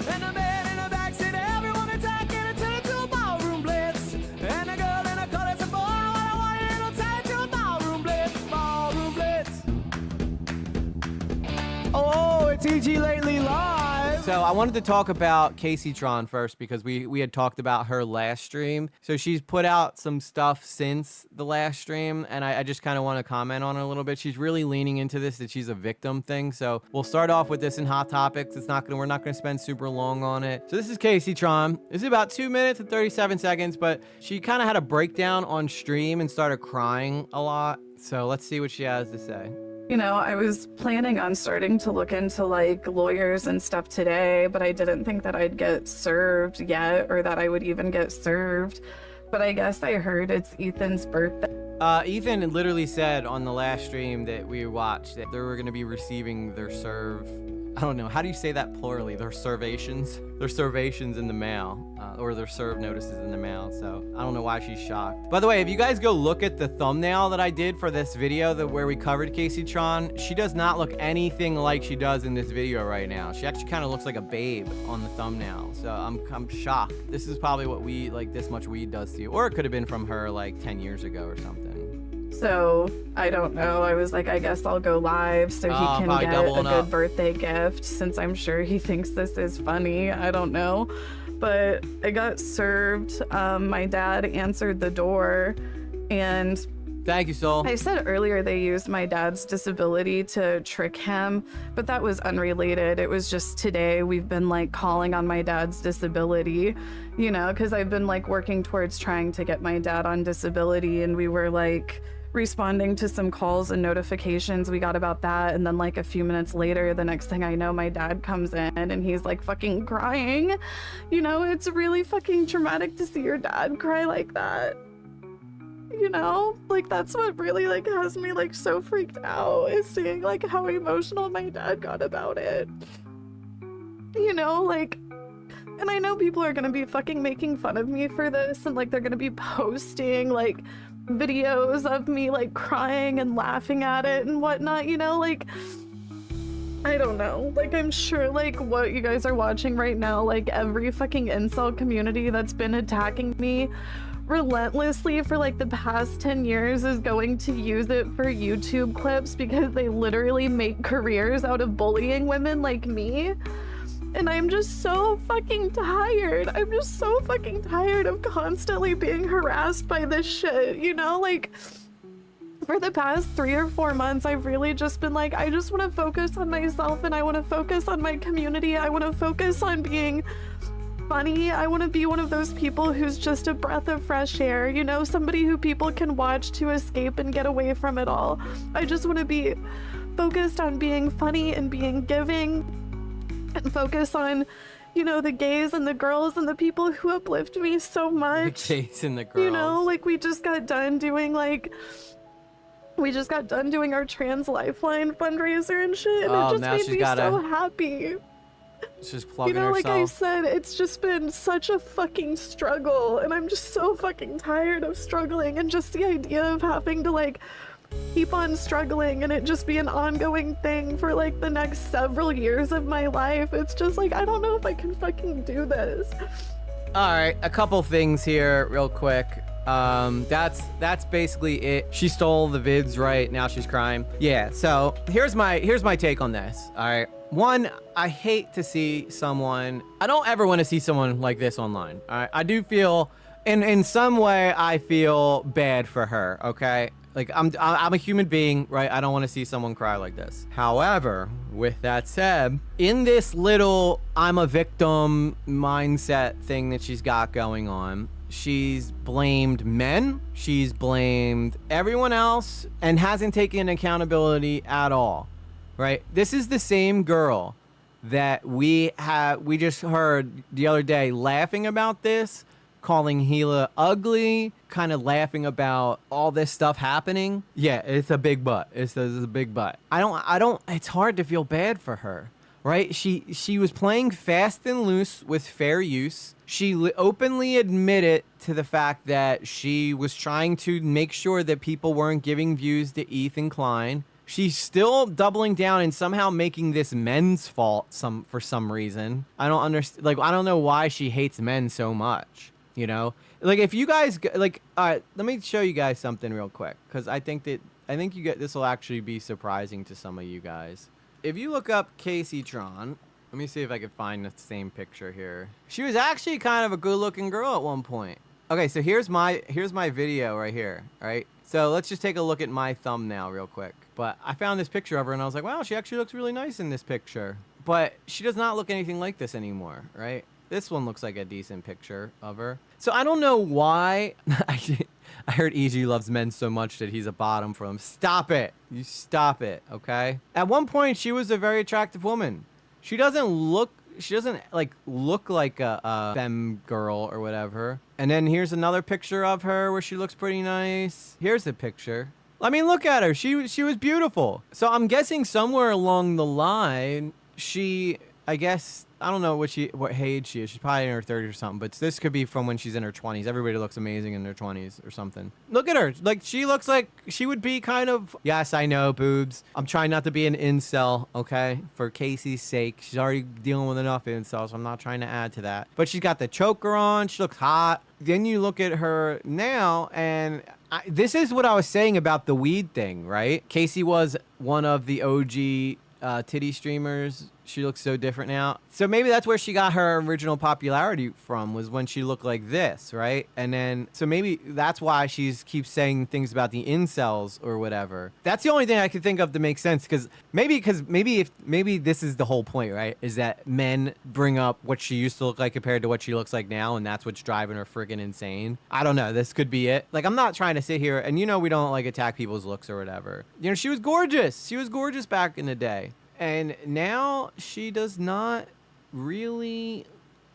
And a man in the backseat, everyone attacking and turn to a ballroom blitz. And a girl in a collar, boy, what I want, it'll turn to a ballroom blitz. Ballroom blitz. Oh, it's EG Lately Live. So I wanted to talk about Kaceytron first because we had talked about her last stream. So she's put out some stuff since the last stream, and I just kind of want to comment on it a little bit. She's really leaning into this, that she's a victim thing. So we'll start off with this in Hot Topics. We're not gonna spend super long on it. So this is Kaceytron. This is about 2 minutes and 37 seconds, but she kind of had a breakdown on stream and started crying a lot. So let's see what she has to say. You know, I was planning on starting to look into like lawyers and stuff today, but I didn't think that I'd get served yet, or that I would even get served. But I guess I heard it's Ethan's birthday. Ethan literally said on the last stream that we watched that they were going to be receiving their serve. I don't know. How do you say that plurally? Their servations? Their servations in the mail. Or their serve notices in the mail. So I don't know why she's shocked. By the way, if you guys go look at the thumbnail that I did for this video where we covered Kaceytron, she does not look anything like she does in this video right now. She actually kind of looks like a babe on the thumbnail. So I'm shocked. This is probably what this much weed does to you. Or it could have been from her like 10 years ago or something. So I don't know. I was like, I guess I'll go live so he can get a good birthday gift, since I'm sure he thinks this is funny. I don't know. But I got served. My dad answered the door, and thank you, Soul. I said earlier they used my dad's disability to trick him, but that was unrelated. It was just today we've been like calling on my dad's disability, you know, because I've been like working towards trying to get my dad on disability, and we were like responding to some calls and notifications we got about that. And then like a few minutes later, the next thing I know, my dad comes in and he's like fucking crying. You know, it's really fucking traumatic to see your dad cry like that. You know, like that's what really like has me like so freaked out, is seeing like how emotional my dad got about it. You know, like, and I know people are gonna be fucking making fun of me for this, and like they're gonna be posting like videos of me like crying and laughing at it and whatnot, you know, like I don't know, like I'm sure like what you guys are watching right now, like every fucking incel community that's been attacking me relentlessly for like the past 10 years is going to use it for YouTube clips, because they literally make careers out of bullying women like me. And I'm just so fucking tired. I'm just so fucking tired of constantly being harassed by this shit, you know? Like, for the past 3 or 4 months, I've really just been like, I just want to focus on myself, and I want to focus on my community. I want to focus on being funny. I want to be one of those people who's just a breath of fresh air, you know? Somebody who people can watch to escape and get away from it all. I just want to be focused on being funny and being giving, and focus on, you know, the gays and the girls and the people who uplift me so much. The gays and the girls. You know, like we just got done doing our trans lifeline fundraiser and shit, and it just made me so happy. She's plugging herself. You know, like I said, it's just been such a fucking struggle, and I'm just so fucking tired of struggling, and just the idea of having to like keep on struggling and it just be an ongoing thing for like the next several years of my life. It's just like, I don't know if I can fucking do this. All right, a couple things here real quick. That's basically it. She stole the vids, right? Now she's crying. Yeah, so here's my take on this. All right. One, I hate to see someone, I don't ever want to see someone like this online. All right. I do feel, in some way, I feel bad for her, okay? Like, I'm a human being, right? I don't want to see someone cry like this. However, with that said, in this little I'm a victim mindset thing that she's got going on, she's blamed men, she's blamed everyone else, and hasn't taken accountability at all, right? This is the same girl that we just heard the other day laughing about this, calling Gila ugly, kind of laughing about all this stuff happening. Yeah, it's a big butt. It's a big butt. It's hard to feel bad for her, right? She was playing fast and loose with fair use. She openly admitted to the fact that she was trying to make sure that people weren't giving views to Ethan Klein. she's still doubling down and somehow making this men's fault for some reason. I don't understand. Like, I don't know why she hates men so much, you know? Like, if you guys, like, all right, let me show you guys something real quick, because I think you get, this will actually be surprising to some of you guys. If you look up Kaceytron, let me see if I can find the same picture here. She was actually kind of a good-looking girl at one point. Okay, so here's my video right here, all right? So let's just take a look at my thumbnail real quick. But I found this picture of her, and I was like, wow, she actually looks really nice in this picture. But she does not look anything like this anymore, right? This one looks like a decent picture of her. So I don't know why. I heard EG loves men so much that he's a bottom for them. Stop it. You stop it, okay? At one point, she was a very attractive woman. She doesn't look like a femme girl or whatever. And then here's another picture of her where she looks pretty nice. Here's the picture. I mean, look at her. She was beautiful. So I'm guessing somewhere along the line, I guess, I don't know what age she is. She's probably in her 30s or something, but this could be from when she's in her 20s. Everybody looks amazing in their 20s or something. Look at her. Like, she looks like she would be kind of, yes, I know, boobs. I'm trying not to be an incel, okay? For Casey's sake. She's already dealing with enough incels, so I'm not trying to add to that. But she's got the choker on. She looks hot. Then you look at her now, and this is what I was saying about the weed thing, right? Casey was one of the OG titty streamers. She looks so different now. So maybe that's where she got her original popularity from, was when she looked like this, right? And then, so maybe that's why she keeps saying things about the incels or whatever. That's the only thing I could think of to make sense, because maybe this is the whole point, right? Is that men bring up what she used to look like compared to what she looks like now, and that's what's driving her freaking insane. I don't know. This could be it. Like, I'm not trying to sit here, and you know we don't like attack people's looks or whatever. You know, she was gorgeous. She was gorgeous back in the day. And now she does not really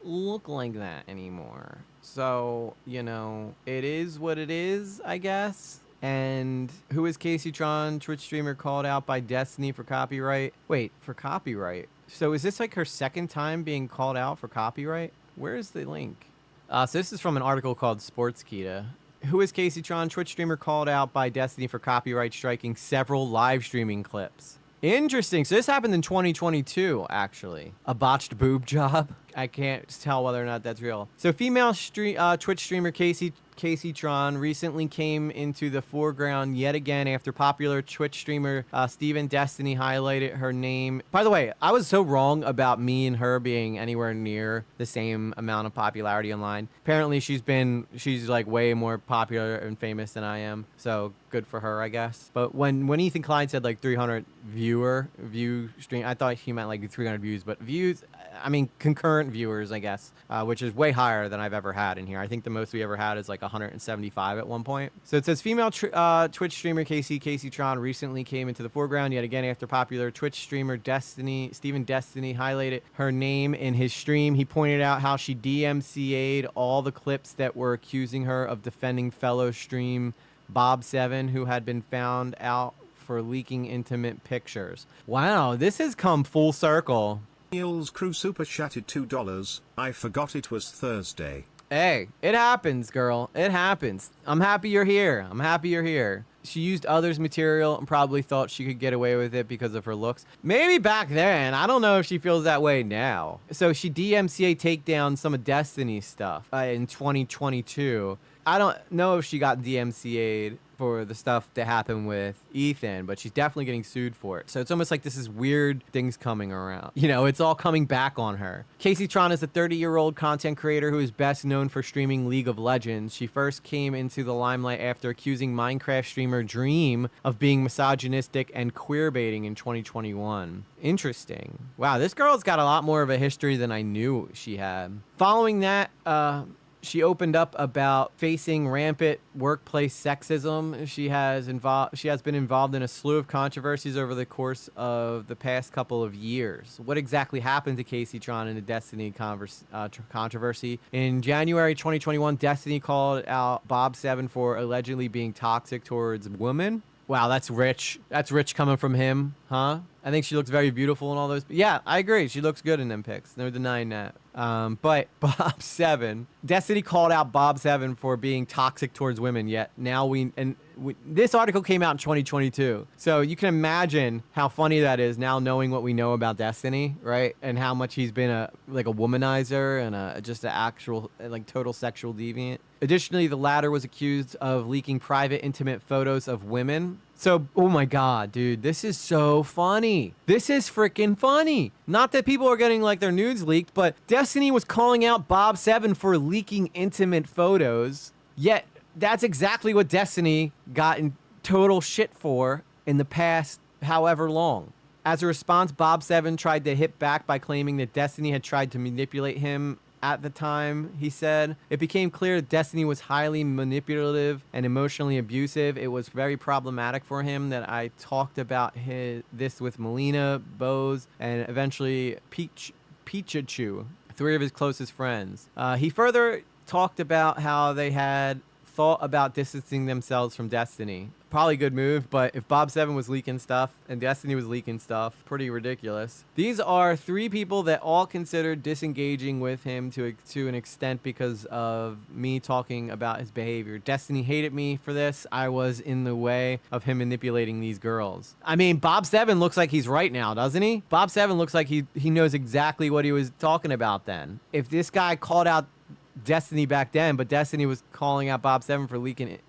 look like that anymore. So, you know, it is what it is, I guess. And who is Kaseytron, Twitch streamer called out by Destiny for copyright? Wait, for copyright? So is this like her second time being called out for copyright? Where is the link? So this is from an article called Sportskita. Who is Kaseytron, Twitch streamer called out by Destiny for copyright striking several live streaming clips? Interesting. So this happened in 2022, actually. A botched boob job. I can't tell whether or not that's real. So female Twitch streamer Kaceytron recently came into the foreground yet again after popular Twitch streamer Steven Destiny highlighted her name. By the way, I was so wrong about me and her being anywhere near the same amount of popularity online. Apparently she's like way more popular and famous than I am. So good for her, I guess. But when Ethan Klein said like 300 view stream, I thought he meant like 300 views, but views, I mean concurrent viewers, I guess, which is way higher than I've ever had in here. I think the most we ever had is like 175 at one point. So it says female Twitch streamer Kaceytron recently came into the foreground yet again after popular Twitch streamer Steven Destiny highlighted her name in his stream. He pointed out how she DMCA'd all the clips that were accusing her of defending fellow stream Bob7, who had been found out for leaking intimate pictures. Wow, this has come full circle. Neil's crew super chatted $2. I forgot it was Thursday. Hey, it happens, girl. It happens. I'm happy you're here. I'm happy you're here. She used others' material and probably thought she could get away with it because of her looks. Maybe back then. I don't know if she feels that way now. So she DMCA takedown some of Destiny's stuff in 2022. I don't know if she got DMCA'd for the stuff that happened with Ethan, but she's definitely getting sued for it. So it's almost like this is weird things coming around. You know, it's all coming back on her. Kaceytron is a 30-year-old content creator who is best known for streaming League of Legends. She first came into the limelight after accusing Minecraft streamer Dream of being misogynistic and queerbaiting in 2021. Interesting. Wow, this girl's got a lot more of a history than I knew she had. Following that, she opened up about facing rampant workplace sexism. She has been involved in a slew of controversies over the course of the past couple of years. What exactly happened to Kaceytron in the Destiny controversy? In January 2021, Destiny called out Bob7 for allegedly being toxic towards women. Wow, that's rich. That's rich coming from him, huh? I think she looks very beautiful in all those. Yeah, I agree. She looks good in them pics. No denying that. But Bob7, Destiny called out Bob7 for being toxic towards women. Yet now This article came out in 2022. So you can imagine how funny that is now knowing what we know about Destiny, right? And how much he's been a womanizer and just an actual total sexual deviant. Additionally, the latter was accused of leaking private, intimate photos of women. So, oh my God, dude, this is so funny. This is freaking funny. Not that people are getting their nudes leaked, but Destiny was calling out Bob 7 for leaking intimate photos. Yet, that's exactly what Destiny got in total shit for in the past however long. As a response, Bob 7 tried to hit back by claiming that Destiny had tried to manipulate him. At the time, he said, it became clear that Destiny was highly manipulative and emotionally abusive. It was very problematic for him that I talked about this with Melina, Bose, and eventually Pikachu, 3 of his closest friends. He further talked about how they had thought about distancing themselves from Destiny. Probably a good move, but if Bob 7 was leaking stuff and Destiny was leaking stuff, pretty ridiculous. These are 3 people that all considered disengaging with him to an extent because of me talking about his behavior. Destiny hated me for this. I was in the way of him manipulating these girls. I mean, Bob 7 looks like he's right now, doesn't he? Bob 7 looks like he knows exactly what he was talking about then. If this guy called out Destiny back then, but Destiny was calling out Bob 7 for leaking it,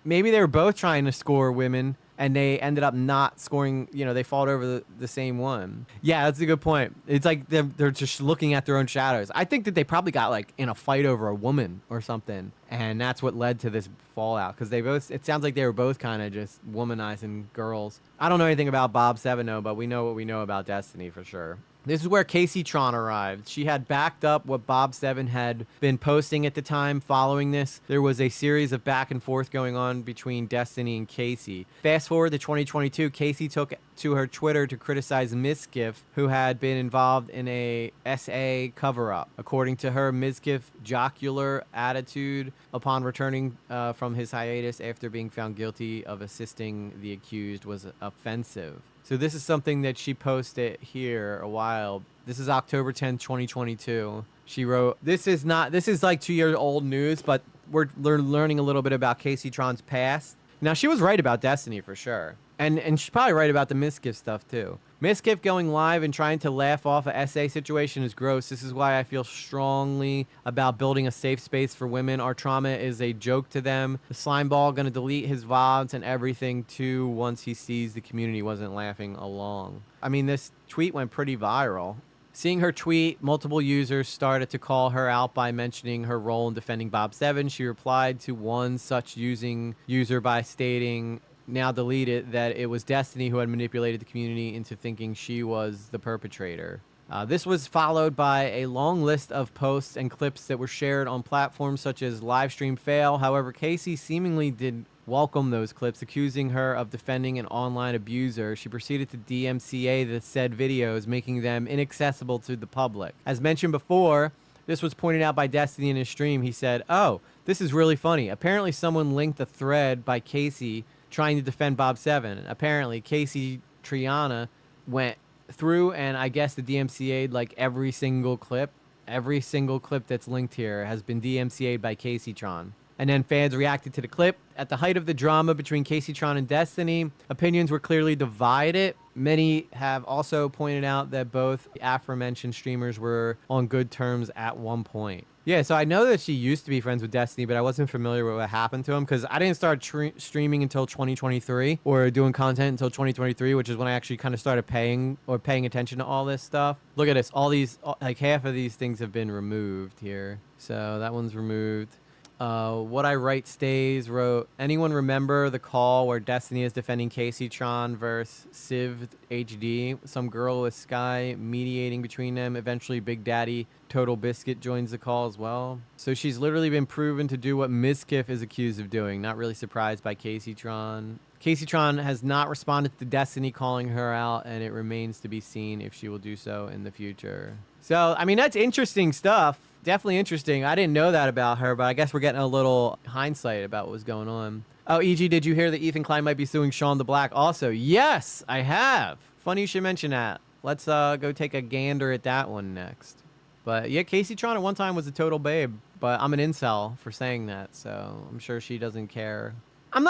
maybe they were both trying to score women and they ended up not scoring, they fought over the same one. Yeah, that's a good point. It's like they're just looking at their own shadows. I think that they probably got in a fight over a woman or something, and that's what led to this fallout, because it sounds like they were both kind of just womanizing girls. I don't know anything about Bob 7 though, but we know what we know about Destiny for sure. This is where Kaceytron arrived. She had backed up what Bob 7 had been posting at the time. Following this, there was a series of back and forth going on between Destiny and Casey. Fast forward to 2022, Casey took to her Twitter to criticize Mizkif, who had been involved in a SA cover-up. According to her, Mizkif's jocular attitude upon returning from his hiatus after being found guilty of assisting the accused was offensive. So this is something that she posted here a while. This is October 10th, 2022. She wrote, this is 2-year-old news, but we're learning a little bit about Kaceytron's past. Now, she was right about Destiny for sure. And she's probably right about the Mizkif stuff too. Mizkif going live and trying to laugh off a SA situation is gross. This is why I feel strongly about building a safe space for women. Our trauma is a joke to them. The slime ball gonna delete his VODs and everything too once he sees the community wasn't laughing along. I mean, this tweet went pretty viral. Seeing her tweet, multiple users started to call her out by mentioning her role in defending Bob 7. She replied to one such user by stating, now deleted, that it was Destiny who had manipulated the community into thinking she was the perpetrator. This was followed by a long list of posts and clips that were shared on platforms such as Livestream Fail. However, Casey seemingly did welcome those clips, accusing her of defending an online abuser. She proceeded to DMCA the said videos, making them inaccessible to the public. As mentioned before, this was pointed out by Destiny in his stream. He said, "Oh, this is really funny. Apparently someone linked a thread by Casey trying to defend Bob 7. Apparently, Kaceytron went through and I guess the DMCA'd every single clip. Every single clip that's linked here has been DMCA'd by Kaceytron." And then fans reacted to the clip. At the height of the drama between Kaceytron and Destiny, opinions were clearly divided. Many have also pointed out that both the aforementioned streamers were on good terms at one point. Yeah, so I know that she used to be friends with Destiny, but I wasn't familiar with what happened to him because I didn't start streaming until 2023 or doing content until 2023, which is when I actually kind of started paying attention to all this stuff. Look at this. All these, half of these things have been removed here. So that one's removed. What I Write Stays wrote, anyone remember the call where Destiny is defending Kaceytron versus Civ HD? Some girl with Sky mediating between them. Eventually Big Daddy Total Biscuit joins the call as well. So she's literally been proven to do what Mizkif is accused of doing. Not really surprised by Kaceytron. Kaceytron has not responded to Destiny calling her out, and it remains to be seen if she will do so in the future. So, I mean, that's interesting stuff. Definitely interesting. I didn't know that about her, but I guess we're getting a little hindsight about what was going on. Oh, EG, did you hear that Ethan Klein might be suing Sean the Black also? Yes, I have. Funny you should mention that. Let's go take a gander at that one next. But yeah, Kaceytron at one time was a total babe, but I'm an incel for saying that, so I'm sure she doesn't care. I'm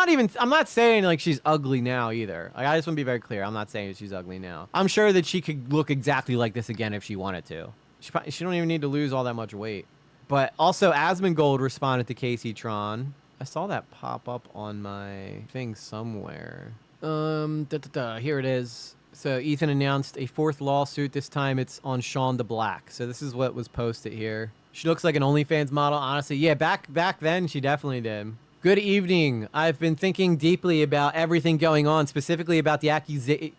not saying like she's ugly now either. Like, I just want to be very clear. I'm not saying she's ugly now. I'm sure that she could look exactly like this again if she wanted to. She don't even need to lose all that much weight. But also, Asmongold responded to Kaceytron. I saw that pop up on my thing somewhere. Here it is. So Ethan announced a 4th lawsuit. This time it's on Sean the Black. So this is what was posted here. She looks like an OnlyFans model. Honestly, yeah, back then she definitely did. Good evening. I've been thinking deeply about everything going on, specifically about the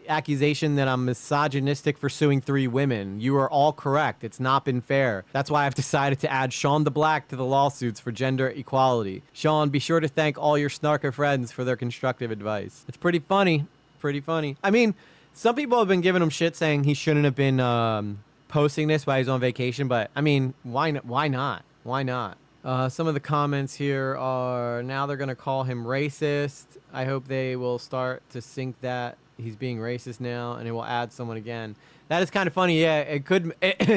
accusation that I'm misogynistic for suing 3 women. You are all correct. It's not been fair. That's why I've decided to add Sean the Black to the lawsuits for gender equality. Sean, be sure to thank all your snarker friends for their constructive advice. It's pretty funny. Pretty funny. I mean, some people have been giving him shit saying he shouldn't have been posting this while he's on vacation, but I mean, why not? Why not? Some of the comments here are, now they're going to call him racist. I hope they will start to sync that he's being racist now, and it will add someone again. That is kind of funny. Yeah, it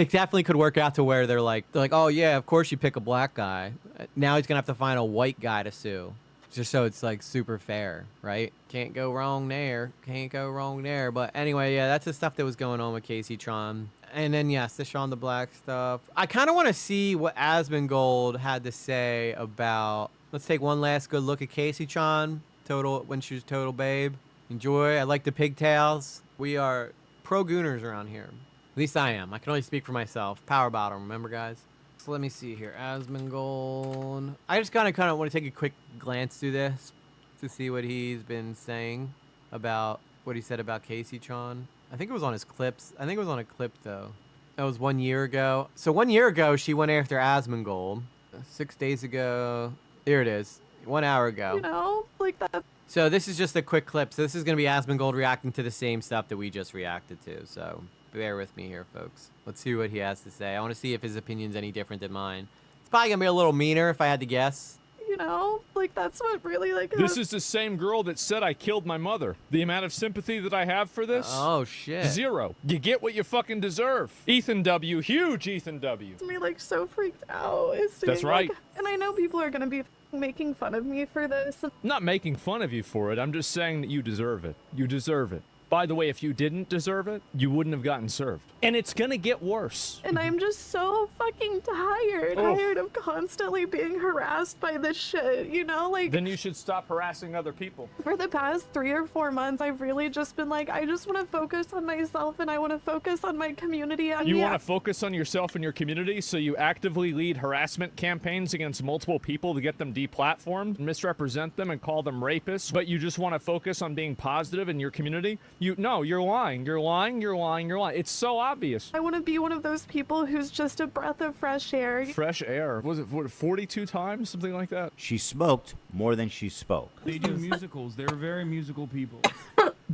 definitely could work out to where they're like, oh yeah, of course you pick a black guy. Now he's going to have to find a white guy to sue. Just so it's like super fair, right? Can't go wrong there. Can't go wrong there. But anyway, yeah, that's the stuff that was going on with Kaceytron. And then, yes, the Sean the Black stuff. I kind of want to see what Asmongold had to say about... Let's take one last good look at Kaceytron. When she was total babe. Enjoy. I like the pigtails. We are pro-gooners around here. At least I am. I can only speak for myself. Power bottom, remember, guys? So let me see here. Asmongold. I just kind of want to take a quick glance through this to see what he's been saying about what he said about Kaceytron. I think it was on his clips. I think it was on a clip, though. That was 1 year ago. So 1 year ago, she went after Asmongold. 6 days ago. Here it is. 1 hour ago. You know, like that. So this is just a quick clip. So this is going to be Asmongold reacting to the same stuff that we just reacted to. So bear with me here, folks. Let's see what he has to say. I want to see if his opinion's any different than mine. It's probably going to be a little meaner if I had to guess. You know, like that's what really like... This is the same girl that said I killed my mother. The amount of sympathy that I have for this? Oh, shit. 0. You get what you fucking deserve. Ethan W. Huge Ethan W. Me like so freaked out. That's right. Like, and I know people are going to be making fun of me for this. I'm not making fun of you for it. I'm just saying that you deserve it. You deserve it. By the way, if you didn't deserve it, you wouldn't have gotten served. And it's gonna get worse. And I'm just so fucking tired. Tired of constantly being harassed by this shit, you know? Like, then you should stop harassing other people. For the past 3 or 4 months, I've really just been like, I just want to focus on myself and I want to focus on my community. You want to focus on yourself and your community, so you actively lead harassment campaigns against multiple people to get them deplatformed, misrepresent them, and call them rapists, but you just want to focus on being positive in your community? No, you're lying. You're lying. You're lying. You're lying. It's so obvious. I want to be one of those people who's just a breath of fresh air. Fresh air. Was it 42 times? Something like that? She smoked more than she spoke. They do musicals. They're very musical people.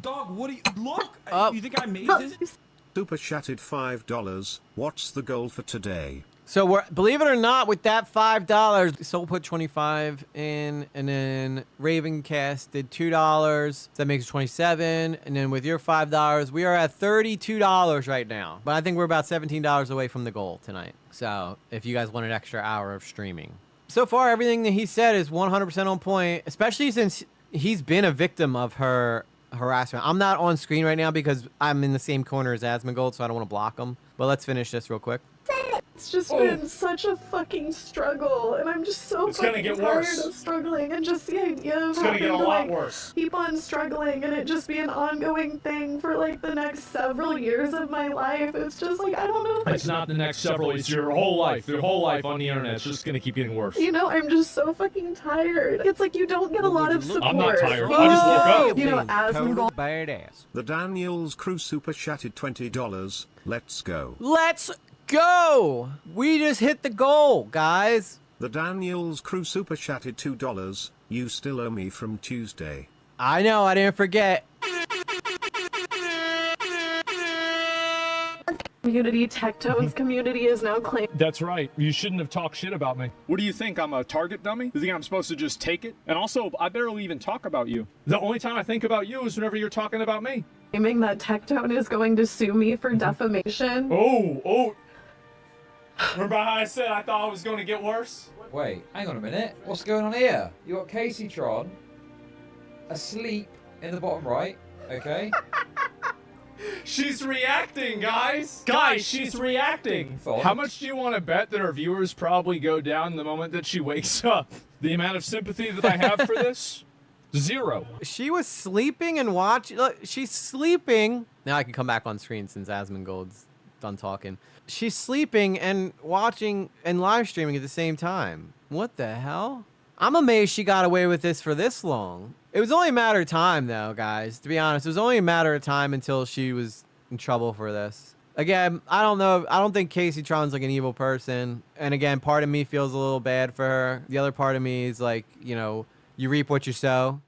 Dog, what do you... Look! You think I made this? Super chatted $5. What's the goal for today? So believe it or not, with that $5, Soul put 25 in, and then Ravencast did $2. So that makes it 27. And then with your $5, we are at $32 right now. But I think we're about $17 away from the goal tonight. So if you guys want an extra hour of streaming. So far, everything that he said is 100% on point, especially since he's been a victim of her harassment. I'm not on screen right now because I'm in the same corner as Asmongold, so I don't want to block him. But let's finish this real quick. It's just been such a fucking struggle, and I'm just so fucking tired of struggling, and just the idea of having to like keep on struggling and it just be an ongoing thing for like the next several years of my life. It's just like, I don't know. It's not the next several, it's your whole life. Your whole life on the internet. It's just gonna keep getting worse. You know, I'm just so fucking tired. It's like you don't get a lot of support. I'm not tired. I just woke up. You know, Asmongold. Badass. The Daniels Crew super chatted $20. Let's go. Let's go! We just hit the goal, guys. The Daniels Crew super chatted $2. You still owe me from Tuesday. I know, I didn't forget. Community, Tectone's community is now claimed. That's right. You shouldn't have talked shit about me. What do you think? I'm a target dummy? You think I'm supposed to just take it? And also, I barely even talk about you. The only time I think about you is whenever you're talking about me. Claiming that Tectone is going to sue me for defamation. Oh. Remember how I said I thought it was going to get worse? Wait, hang on a minute. What's going on here? You got Kaceytron asleep in the bottom right. Okay. She's reacting, guys. Guys, she's reacting. How much do you want to bet that our viewers probably go down the moment that she wakes up? The amount of sympathy that I have for this? 0. She was sleeping and watching. Look, she's sleeping. Now I can come back on screen since Asmongold's done talking. She's sleeping and watching and live streaming at the same time. What the hell? I'm amazed she got away with this for this long. It was only a matter of time, though, guys. To be honest, it was only a matter of time until she was in trouble for this. Again, I don't know. I don't think Kaceytron's like an evil person. And again, part of me feels a little bad for her. The other part of me is like, you know, you reap what you sow.